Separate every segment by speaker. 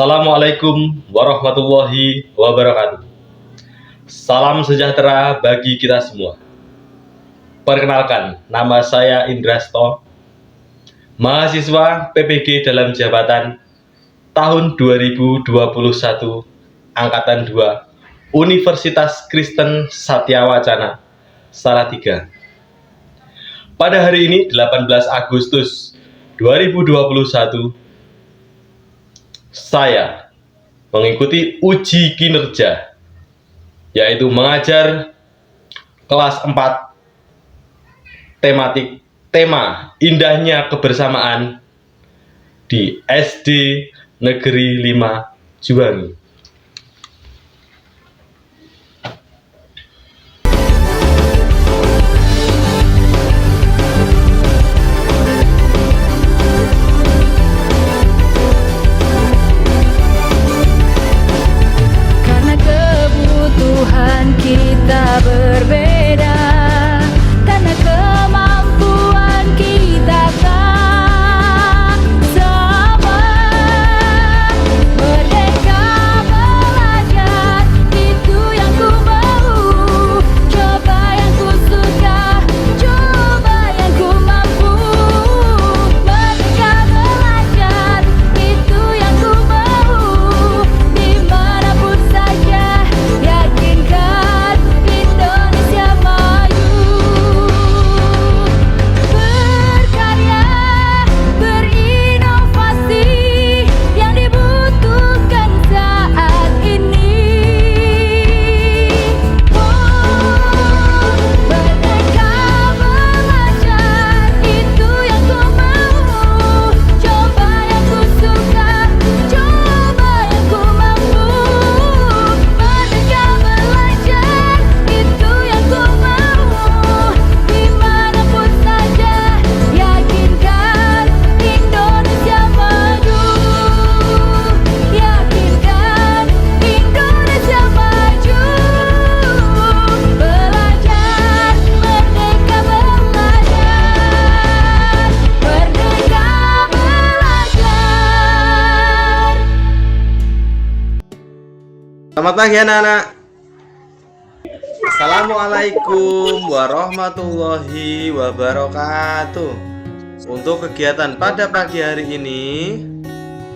Speaker 1: Assalamualaikum warahmatullahi wabarakatuh. Salam sejahtera bagi kita semua. Perkenalkan, nama saya Indrasto, mahasiswa PPG dalam jabatan tahun 2021, Angkatan 2, Universitas Kristen Satyawacana, Salatiga. Pada hari ini, 18 Agustus 2021, saya mengikuti uji kinerja, yaitu mengajar kelas 4 tema indahnya kebersamaan di SD Negeri 5 Juwangi.
Speaker 2: Karena kebutuhan kita berbeda, karena kemampuan kita tak sama. Merdeka belajar, itu yang ku mau. Coba yang ku suka, coba yang ku mampu. Merdeka belajar, itu yang ku mau. Dimanapun saja, yakinkan Indonesia maju. Berkarya, berinovasi yang dibutuhkan saat ini. Merdeka belajar, itu yang ku mau. Coba yang ku suka, coba yang ku mampu. Merdeka belajar, itu yang ku mau. Dimanapun saja, yakinkan Indonesia maju. Yakinkan Indonesia maju. Belajar, merdeka belajar. Merdeka belajar.
Speaker 3: Selamat pagi anak-anak. Assalamualaikum warahmatullahi wabarakatuh. Untuk kegiatan pada pagi hari ini,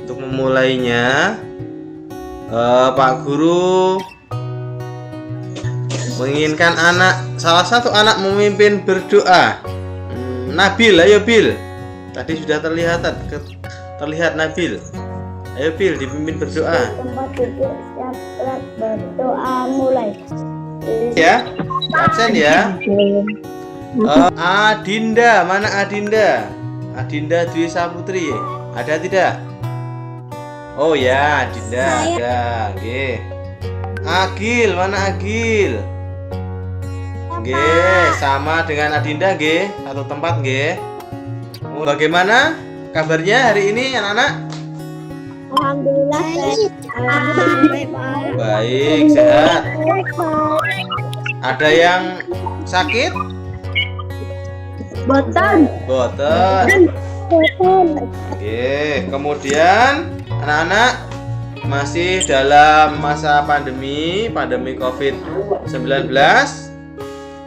Speaker 3: untuk memulainya, Pak Guru menginginkan salah satu anak memimpin berdoa. Nabil, ayo Bil. Tadi sudah terlihat Nabil. Ayo Bil, dipimpin berdoa.
Speaker 4: Tempat duduk siap berdoa mulai.
Speaker 3: Ya, absen ya. Adinda, mana Adinda? Adinda Dwi Saputri, ada tidak? Oh ya, Adinda ada. Oke. Agil, mana Agil? Oke, sama dengan Adinda, nggih. Satu tempat, nggih. Bagaimana kabarnya hari ini anak-anak?
Speaker 4: Alhamdulillah baik. Alhamdulillah baik.
Speaker 3: Baik, sehat. Ada yang sakit?
Speaker 4: Botan.
Speaker 3: Boten. Oke, kemudian anak-anak masih dalam masa pandemi COVID-19.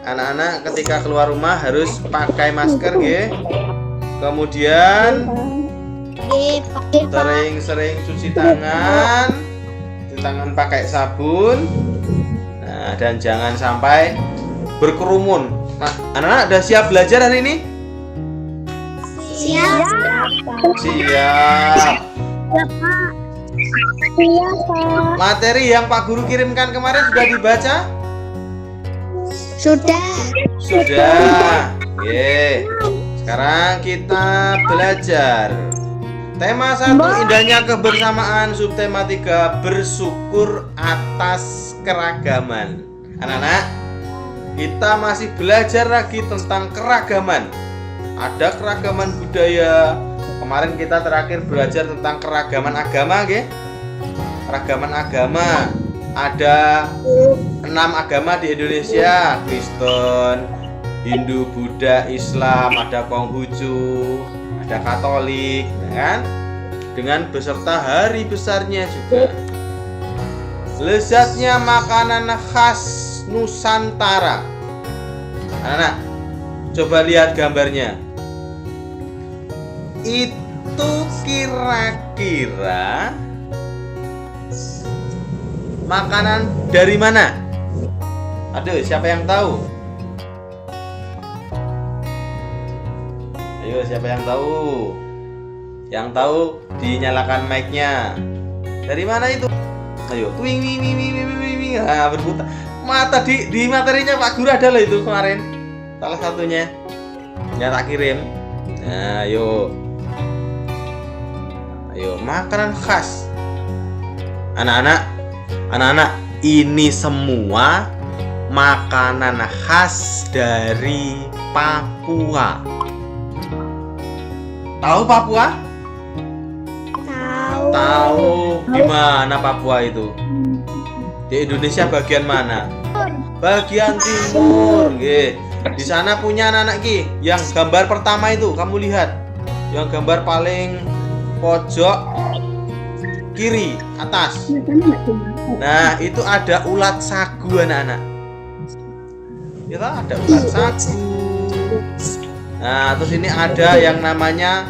Speaker 3: Anak-anak ketika keluar rumah harus pakai masker, nggih. Kemudian sering-sering cuci tangan pakai sabun. Nah, dan jangan sampai berkerumun. Nah, anak-anak udah siap belajar hari ini?
Speaker 4: Siap.
Speaker 3: Siap.
Speaker 4: Siap, Pak.
Speaker 3: Materi yang Pak Guru kirimkan kemarin sudah dibaca?
Speaker 4: Sudah.
Speaker 3: Sudah. Oke. Sekarang kita belajar. Tema 1, indahnya kebersamaan. Subtema 3, bersyukur atas keragaman. Anak-anak, kita masih belajar lagi tentang keragaman. Ada keragaman budaya. Kemarin kita terakhir belajar tentang keragaman agama, nggih. Keragaman agama. Ada 6 agama di Indonesia: Kristen, Hindu, Buddha, Islam, ada Konghucu, ada Katolik, ya kan? dengan beserta hari besarnya juga. Lezatnya makanan khas Nusantara. Anak, coba lihat gambarnya. Itu kira-kira makanan dari mana? Aduh, siapa yang tahu? Ayo, siapa yang tahu? Yang tahu dinyalakan mic-nya. Dari mana itu? Ayo, wing wing wing wing wing wing wing. Ah, berputar. Mata di materinya Pak Guru ada loh itu kemarin. Salah satunya. Ya tak kirim. Nah, ayo. Ayo, makanan khas. Anak-anak, ini semua makanan khas dari Papua. Tahu Papua?
Speaker 4: Tahu.
Speaker 3: Tahu. Di mana Papua itu? Di Indonesia bagian mana? Bagian timur. Nggih. Di sana punya anak-anak ki. Yang gambar pertama itu kamu lihat. Yang gambar paling pojok kiri atas. Nah, itu ada ulat sagu anak-anak. Kita ada ulat sagu. Nah, terus ini ada yang namanya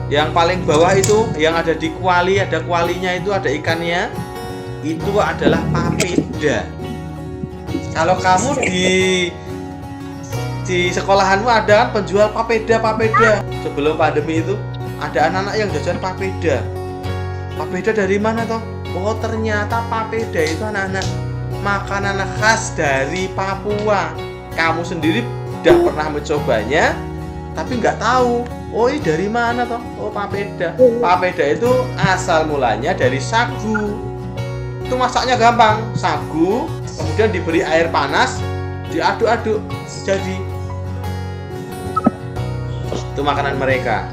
Speaker 3: yang paling bawah itu yang ada di kuali, ada kualinya itu ada ikannya. Itu adalah papeda. Kalau kamu di sekolahanmu ada kan penjual papeda. Sebelum pandemi itu ada anak-anak yang jajan papeda. Papeda dari mana toh? Oh, ternyata papeda itu anak-anak makanan khas dari Papua. Kamu sendiri udah pernah mencobanya, tapi nggak tahu. Oh, ini dari mana toh? Oh, papeda. Papeda itu asal mulanya dari sagu. Itu masaknya gampang. Sagu, kemudian diberi air panas, diaduk-aduk, jadi. Itu makanan mereka.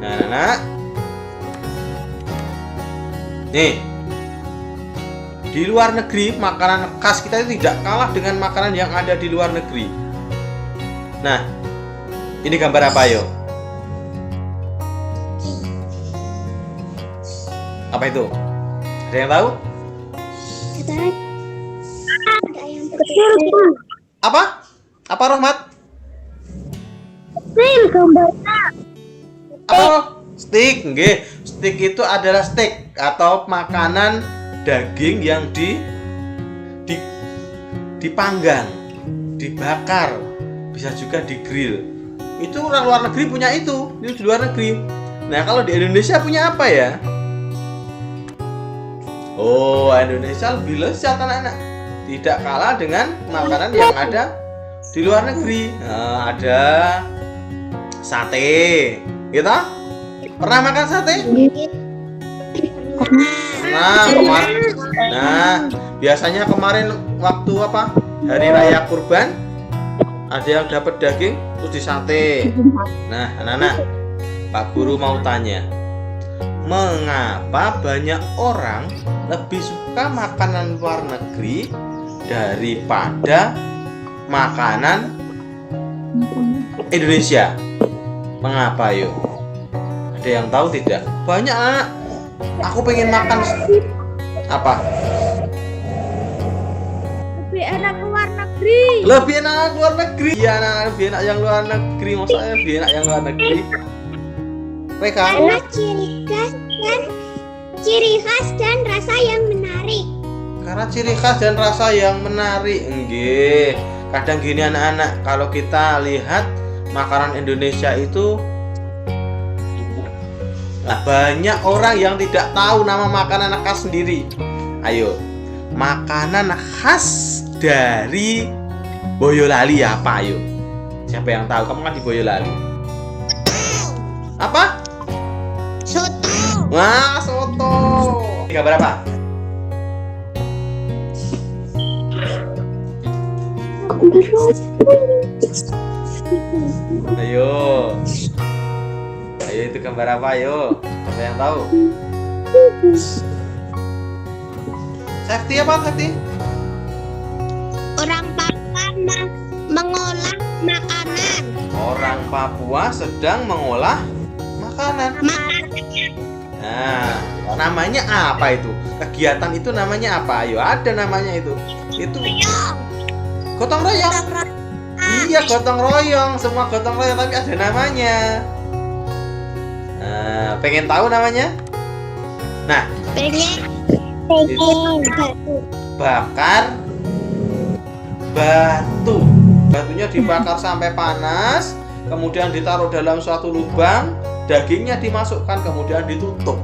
Speaker 3: Nah, anak-anak. Nih, di luar negeri makanan khas kita itu tidak kalah dengan makanan yang ada di luar negeri. Nah, ini gambar apa yo? Apa itu? Ada yang tahu?
Speaker 4: Ada yang kecil.
Speaker 3: Apa? Apa Rohmat?
Speaker 4: Kecil gambarnya.
Speaker 3: Apa? Steak, nggih. Steak itu adalah steak atau makanan daging yang dipanggang, dibakar, bisa juga di-grill. Itu orang luar negeri punya itu di luar negeri. Nah, kalau di Indonesia punya apa ya? Oh, Indonesia lebih lezat anak-anak. Tidak kalah dengan makanan yang ada di luar negeri. Nah, ada sate, gitu? Pernah makan sate? Nah, biasanya kemarin waktu apa? Hari Raya Kurban, ada yang dapat daging terus disate. Nah, anak-anak, Pak Guru mau tanya, mengapa banyak orang lebih suka makanan luar negeri daripada makanan Indonesia? Mengapa yuk? Ada yang tahu tidak? Banyak anak. Aku pengen makan apa?
Speaker 4: Lebih enak luar negeri.
Speaker 3: Lebih enak luar negeri. Iya, lebih enak yang luar negeri. Maksudnya lebih enak yang luar negeri. Mereka
Speaker 4: Karena ciri khas dan rasa yang menarik.
Speaker 3: karena ciri khas dan rasa yang menarik. Nggih. Kadang gini anak-anak, kalau kita lihat makanan Indonesia itu banyak orang yang tidak tahu nama makanan khas sendiri. Ayo, makanan khas dari Boyolali apa ayo? Siapa yang tahu? Kamu kan di Boyolali. Apa?
Speaker 4: Soto.
Speaker 3: Wah, soto. Ini gambar apa? Ayo. Ayo, itu gambar apa ayo? Siapa yang tahu? Safety apa Safety?
Speaker 4: Orang Papua mengolah makanan.
Speaker 3: Orang Papua sedang mengolah Makanan. Nah, namanya apa itu? Kegiatan itu namanya apa? Ayo, ada namanya itu. Itu gotong royong. Iya, gotong royong. Semua gotong royong tapi ada namanya. Nah, pengen tahu namanya? Nah,
Speaker 4: pengen
Speaker 3: bakar batu. Batunya dibakar sampai panas, kemudian ditaruh dalam suatu lubang, dagingnya dimasukkan, kemudian ditutup.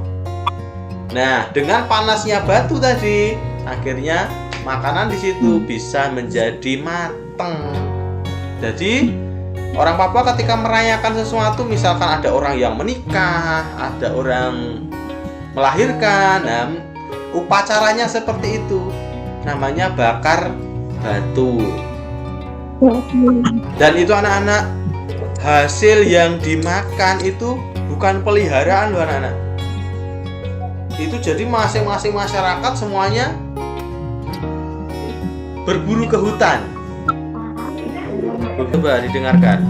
Speaker 3: Nah, dengan panasnya batu tadi, akhirnya makanan di situ bisa menjadi mateng. Jadi, orang Papua ketika merayakan sesuatu, misalkan ada orang yang menikah, ada orang melahirkan, nah, upacaranya seperti itu. Namanya bakar batu. Dan itu anak-anak, hasil yang dimakan itu bukan peliharaan loh anak-anak. Itu jadi masing-masing masyarakat semuanya berburu ke hutan. Coba didengarkan.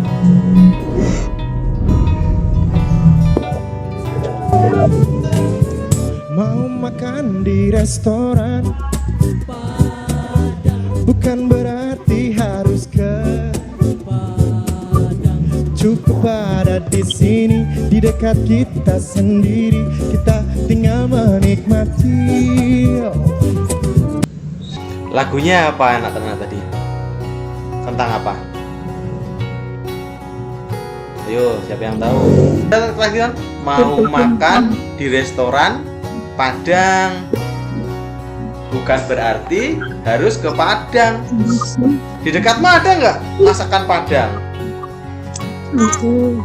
Speaker 5: Mau makan di restoran, bukan berarti harus ke Padang. Cukup ada di sini, di dekat kita sendiri. Kita tinggal menikmati.
Speaker 3: Lagunya apa anak-anak tadi? Tentang apa? Ayo, siapa yang tahu? Lagi kan? Mau makan di restoran Padang, bukan berarti harus ke Padang. Di dekatmu ada nggak masakan Padang?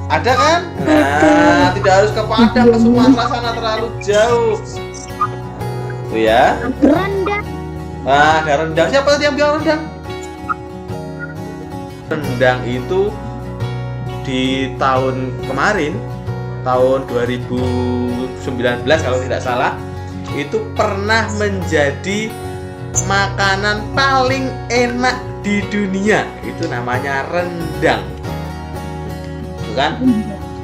Speaker 3: Ada kan? Nah, tidak harus ke Padang, ke Sumatera sana terlalu jauh. Tuh ya.
Speaker 4: rendang
Speaker 3: Nah, ada rendang. Siapa tadi yang bilang rendang? Rendang itu di tahun kemarin, tahun 2019 kalau tidak salah, itu pernah menjadi makanan paling enak di dunia. Itu namanya rendang. Bukan?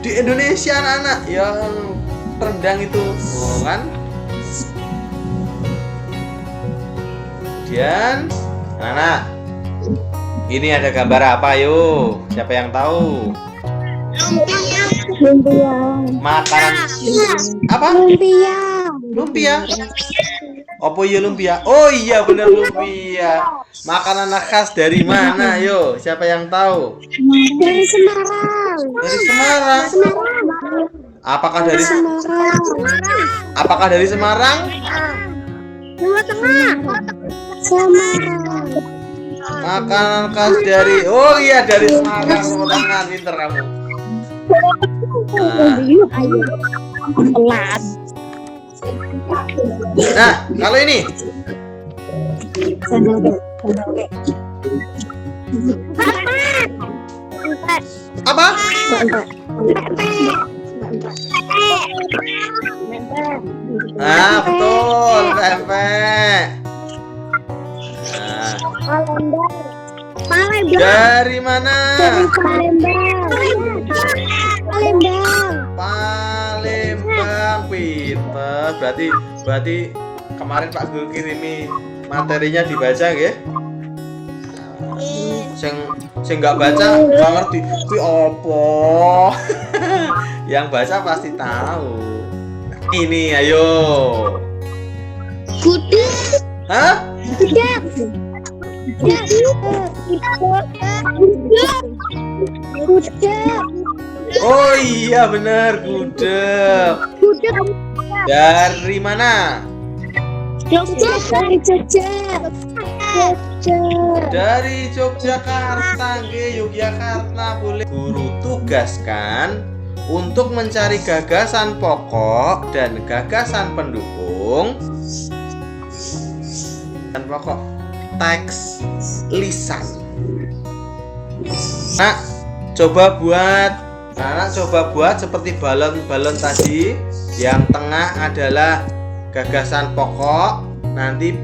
Speaker 3: Di Indonesia anak-anak yang rendang itu, kan? Kemudian, anak, ini ada gambar apa yuk? Siapa yang tahu?
Speaker 4: lumpia
Speaker 3: Makanan apa? Lumpia. Apa iya lumpia? Oh iya benar lumpia. Makanan khas dari mana yo? Siapa yang tahu?
Speaker 4: dari Semarang.
Speaker 3: Dari Semarang. Apakah dari
Speaker 4: Semarang.
Speaker 3: Apakah dari Semarang?
Speaker 4: Jawa Tengah. Semarang.
Speaker 3: Makanan khas dari Oh iya dari Semarang. Tangan pinter kamu.
Speaker 4: Ayo. Pelat.
Speaker 3: Nah, kalau ini apa? Ah, betul, pempek. Nah,
Speaker 4: Palembang.
Speaker 3: dari mana?
Speaker 4: Palembang.
Speaker 3: Palembang, pinter. Berarti kemarin Pak Guru kirimi materinya dibaca nggih? Sing nggak baca nggak ngerti. Kuwi opo? Yang baca pasti tahu. Ini ayo.
Speaker 4: Gudeg.
Speaker 3: Hah?
Speaker 4: Gudeg. Gudeg.
Speaker 3: Oh iya benar, gudeg.
Speaker 4: Gudeg.
Speaker 3: Dari mana?
Speaker 4: Jogja. Dari Jogja.
Speaker 3: Dari Yogyakarta, Yogyakarta boleh. Guru tugaskan untuk mencari gagasan pokok dan gagasan pendukung dan pokok teks lisan. Nah, coba buat seperti balon-balon tadi. Yang tengah adalah gagasan pokok, nanti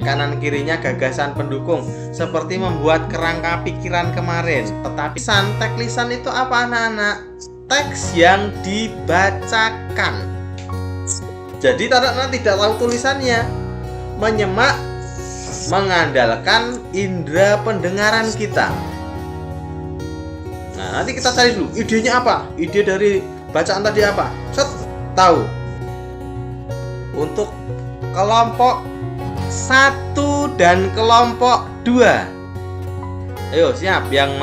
Speaker 3: kanan kirinya gagasan pendukung, seperti membuat kerangka pikiran kemarin. Tetapi santek lisan itu apa anak-anak? teks yang dibacakan. Jadi anak-anak tidak tahu tulisannya. Menyemak mengandalkan indera pendengaran kita. Nah, nanti kita cari dulu idenya apa? Ide dari bacaan tadi apa? Set, tahu. Untuk kelompok 1 dan kelompok 2. Ayo siap yang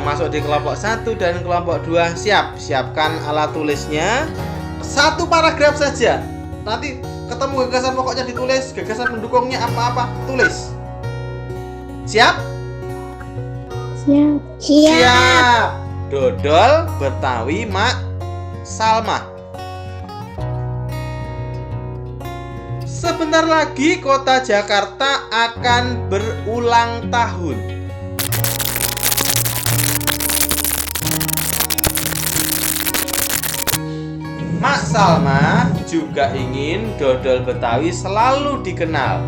Speaker 3: masuk di kelompok 1 dan kelompok 2 siap. Siapkan alat tulisnya. 1 paragraf saja. Nanti ketemu gagasan pokoknya ditulis, gagasan pendukungnya apa-apa tulis. Siap? Siap. Dodol Betawi Mak Salma. Sebentar lagi kota Jakarta akan berulang tahun. Mak Salma juga ingin dodol Betawi selalu dikenal.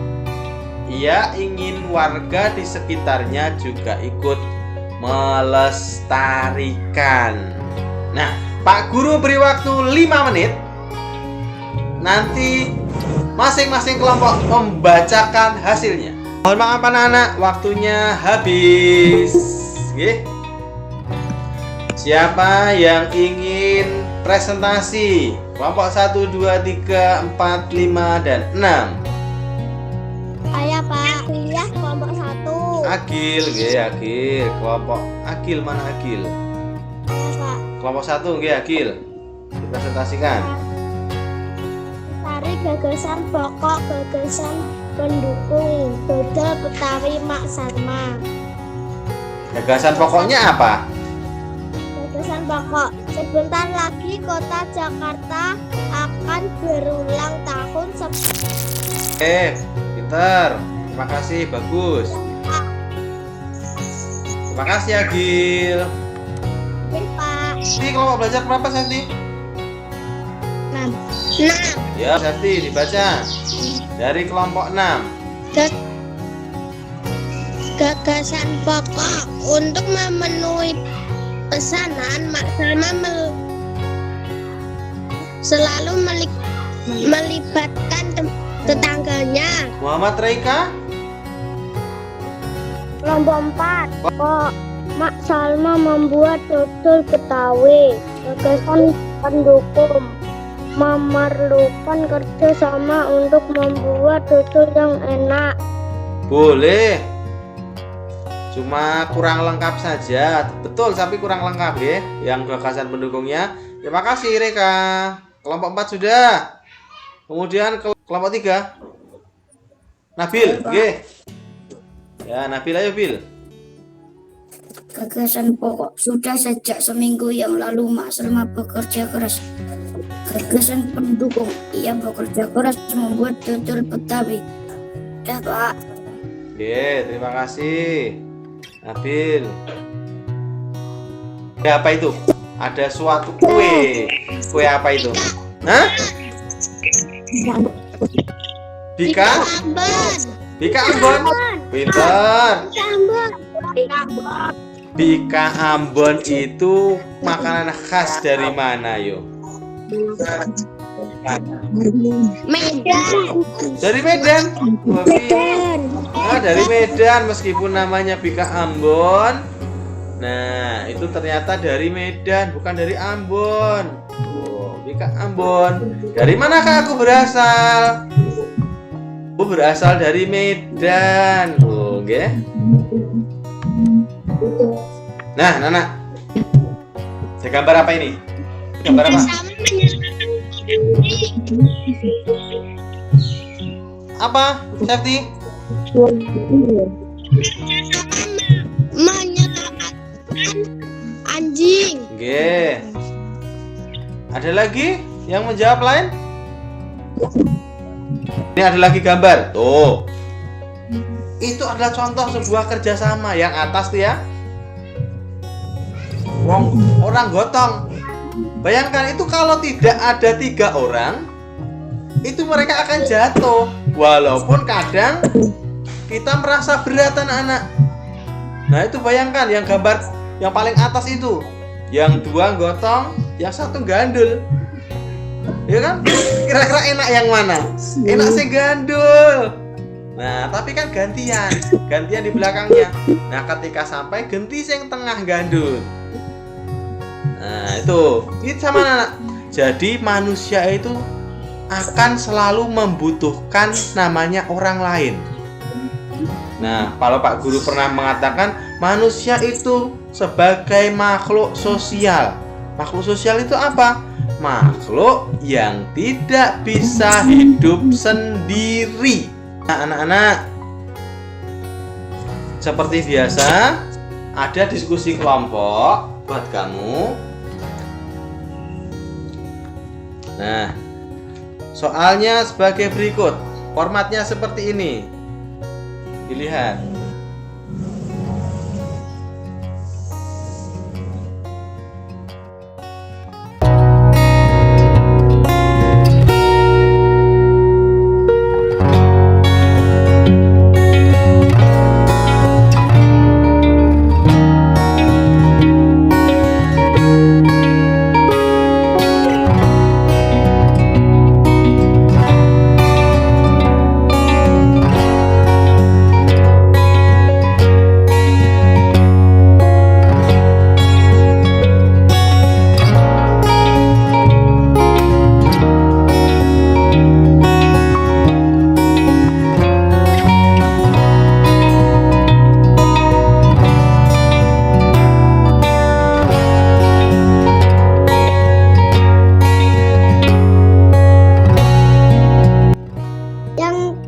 Speaker 3: Ia ingin warga di sekitarnya juga ikut melestarikan. Nah, Pak Guru beri waktu 5 menit. Nanti masing-masing kelompok membacakan hasilnya. Mohon maaf anak-anak, waktunya habis. Oke. Siapa yang ingin presentasi? Kelompok 1, 2, 3, 4, 5, dan 6.
Speaker 4: Saya Pak, pilih kelompok 1.
Speaker 3: Agil, nggih, Agil. Kelompok Agil mana Agil?
Speaker 4: Saya Pak.
Speaker 3: Kelompok 1 nggih, Agil. Dipresentasikan.
Speaker 4: Cari gagasan pokok, gagasan pendukung dodol Betawi Mak Salma.
Speaker 3: Gagasan pokoknya apa?
Speaker 4: Gagasan pokok, sebentar lagi kota Jakarta akan berulang tahun.
Speaker 3: Pinter. Terima kasih, bagus. Terima kasih, Agil.
Speaker 4: Pak.
Speaker 3: Ini kelompok belajar berapa, Santi?
Speaker 4: 6.
Speaker 3: Ya, Santi dibaca. Dari kelompok 6.
Speaker 4: Gagasan pokok untuk memenuhi pesanan Mak Salma selalu melibatkan tetangganya.
Speaker 3: Muhammad Reika.
Speaker 4: Kelompok 4. Kok Mak Salma membuat dodol Betawi. Gagasan pendukung memerlukan kerjasama untuk membuat dodol yang enak.
Speaker 3: Boleh. Cuma kurang lengkap saja. Betul, tapi kurang lengkap ya. Yang gagasan pendukungnya. Terima kasih Reka. Kelompok 4 sudah. Kemudian kelompok 3. Nabil, nggih. Ya, Nabil ayo, Bil.
Speaker 6: Gagasan pokok sudah sejak seminggu yang lalu Mak Salma bekerja keras. Gagasan pendukung, ia bekerja keras membuat dodol Betawi. Dah Pak.
Speaker 3: Oke, terima kasih Nabil. Apa itu? Ada suatu kue. Kue apa itu? Hah? Bika? Bika Ambon. Pintar. Bika Ambon itu makanan khas dari mana, yo?
Speaker 4: Medan.
Speaker 3: Dari Medan. Dari Medan meskipun namanya Bika Ambon. Nah, itu ternyata dari Medan, bukan dari Ambon. Oh, Bika Ambon. Dari manakah aku berasal? Aku berasal dari Medan. Oh, oke. Nah, Nana. Saya gambar apa ini? Gambar apa? Apa? Safety?
Speaker 4: Menyelamatkan anjing.
Speaker 3: Oke. Ada lagi yang menjawab lain? Ini ada lagi gambar. Tuh. Itu adalah contoh sebuah kerjasama. Yang atas tuh ya. Orang gotong. Bayangkan itu kalau tidak ada 3 orang, itu mereka akan jatuh. Walaupun kadang kita merasa berat anak-anak. Nah itu bayangkan yang gambar yang paling atas itu Yang dua gotong, yang satu gandul. Ya kan? Kira-kira enak yang mana? Enak sih gandul. Nah, tapi kan gantian di belakangnya. Nah, ketika sampai ganti yang tengah gandul. Nah, itu sama anak. Jadi manusia itu akan selalu membutuhkan namanya orang lain. Nah, kalau Pak Guru pernah mengatakan manusia itu sebagai makhluk sosial. Makhluk sosial itu apa? Makhluk yang tidak bisa hidup sendiri. Nah, anak-anak, seperti biasa ada diskusi kelompok buat kamu. Nah, soalnya sebagai berikut. Formatnya seperti ini. Dilihat.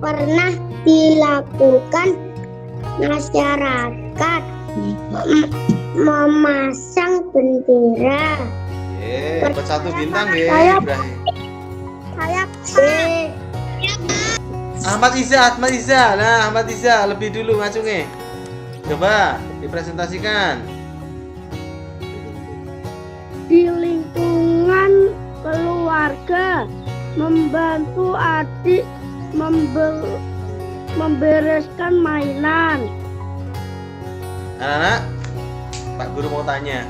Speaker 4: Pernah dilakukan masyarakat memasang bendera.
Speaker 3: Dapat 1 bintang ya,
Speaker 4: Saya-
Speaker 3: Ibrahim.
Speaker 4: Saya
Speaker 3: Ahmad Iza. Nah, Ahmad Iza lebih dulu ngacungnya. Coba dipresentasikan.
Speaker 4: di lingkungan keluarga membantu adik membereskan mainan.
Speaker 3: Anak-anak, Pak Guru mau tanya.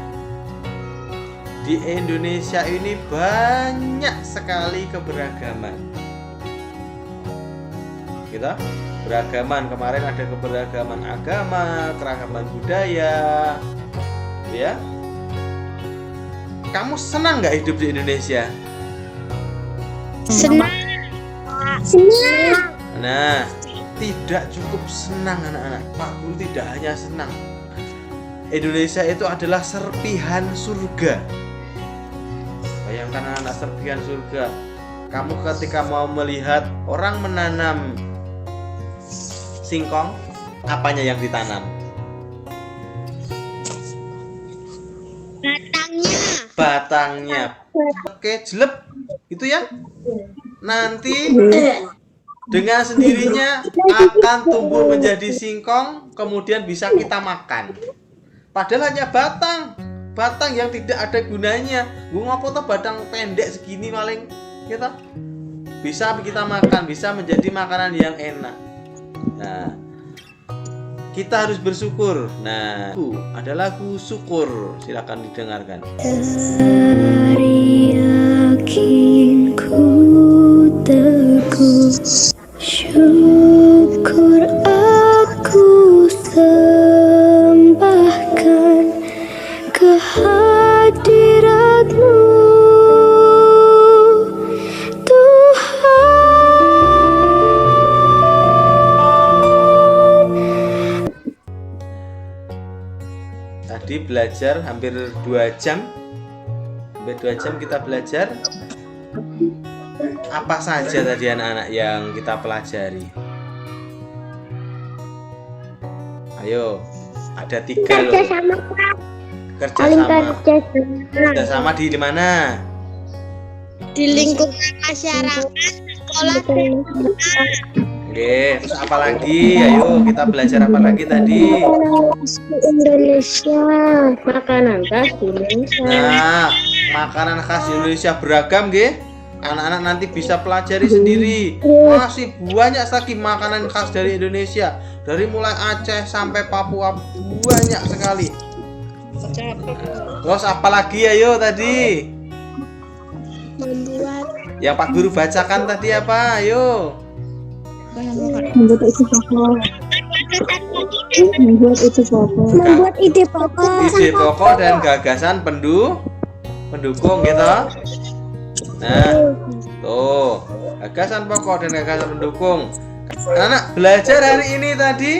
Speaker 3: Di Indonesia ini banyak sekali keberagaman. Gitu? Beragaman, kemarin ada keberagaman agama, keragaman budaya. Ya. Kamu senang nggak hidup di Indonesia?
Speaker 4: Senang.
Speaker 3: Nah, tidak cukup senang anak-anak. Pak Guru tidak hanya senang. Indonesia itu adalah serpihan surga. Bayangkan anak-anak, serpihan surga. Kamu ketika mau melihat orang menanam singkong, apanya yang ditanam? Batangnya. Oke, jelek. Gitu ya. Nanti dengan sendirinya akan tumbuh menjadi singkong, kemudian bisa kita makan. Padahal hanya batang yang tidak ada gunanya. Gue ngopo tuh batang pendek segini paling, gitu. Bisa kita makan, bisa menjadi makanan yang enak. Nah, kita harus bersyukur. Nah, itu ada lagu syukur, silakan didengarkan.
Speaker 2: Hari yakinku teguh, syukur aku sembahkan kehadiratmu Tuhan.
Speaker 3: Tadi belajar hampir 2 jam. Hampir 2 jam kita belajar. Apa saja tadi anak-anak yang kita pelajari? Ayo, ada 3 loh.
Speaker 4: Kerjasama
Speaker 3: Kerjasama. Kerjasama di mana?
Speaker 4: di lingkungan masyarakat sekolah.
Speaker 3: Oke, terus apa lagi? Ayo kita belajar apa lagi tadi?
Speaker 4: Indonesia, makanan khas Indonesia.
Speaker 3: Nah, makanan khas Indonesia beragam, nggih. Anak-anak nanti bisa pelajari sendiri. Masih banyak lagi makanan khas dari Indonesia. Dari mulai Aceh sampai Papua banyak sekali. Terus apa lagi ayo tadi?
Speaker 4: Membuat
Speaker 3: Yang Pak Guru bacakan tadi apa? Ayo.
Speaker 4: membuat ide pokok.
Speaker 3: Ide pokok dan gagasan pendukung gitu. Nah, tuh gagasan pokok dan gagasan pendukung. Anak belajar hari ini tadi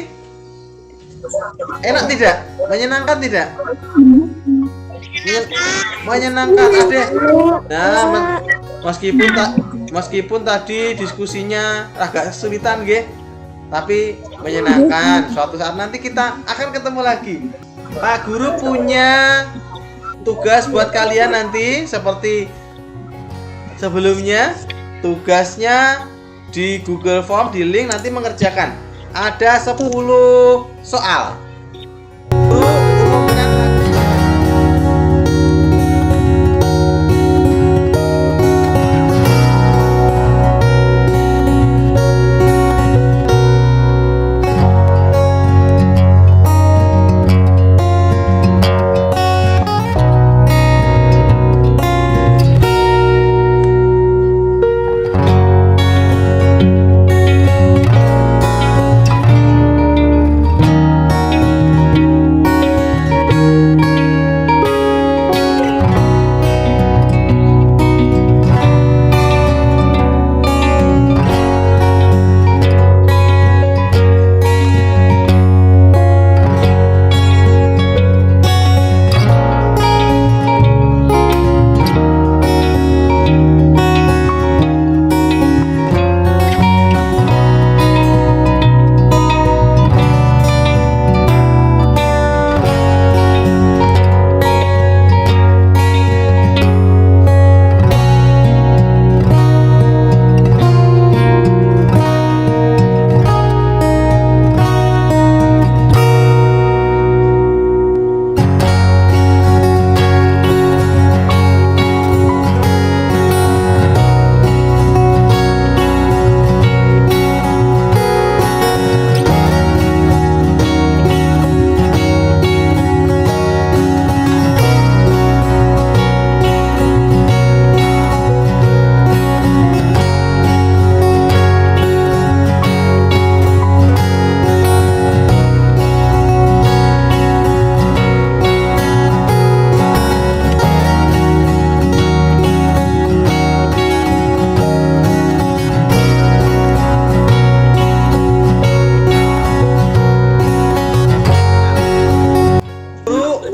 Speaker 3: enak tidak? Menyenangkan tidak? Menyenangkan ada. Nah, meskipun tadi diskusinya agak kesulitan, nggih, tapi menyenangkan. Suatu saat nanti kita akan ketemu lagi. Pak Guru punya tugas buat kalian nanti seperti sebelumnya. Tugasnya di Google Form, di link nanti mengerjakan. Ada 10 soal.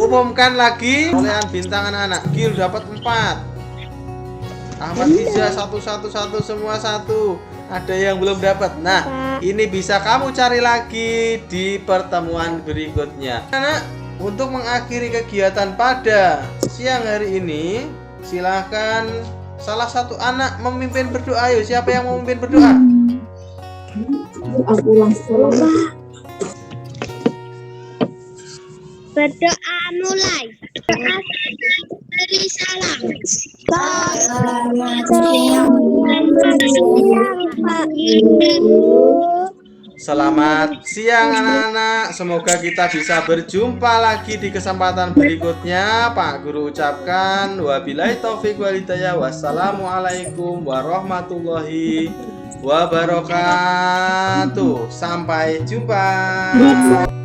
Speaker 3: Umumkan lagi perolehan bintang anak-anak. Gil dapat 4. Ahmad Iza 111 semua 1. Ada yang belum dapat. Nah, ini bisa kamu cari lagi di pertemuan berikutnya. Anak, untuk mengakhiri kegiatan pada siang hari ini, silahkan salah satu anak memimpin berdoa. Ayo, siapa yang mau memimpin berdoa?
Speaker 4: Berdoa mulai. Beri salam.
Speaker 6: Selamat siang.
Speaker 4: Pak Ibu.
Speaker 3: Selamat siang anak-anak. Semoga kita bisa berjumpa lagi di kesempatan berikutnya. Pak Guru ucapkan wabillahi taufik wal hidayah. Wassalamualaikum warahmatullahi wabarakatuh. Sampai jumpa.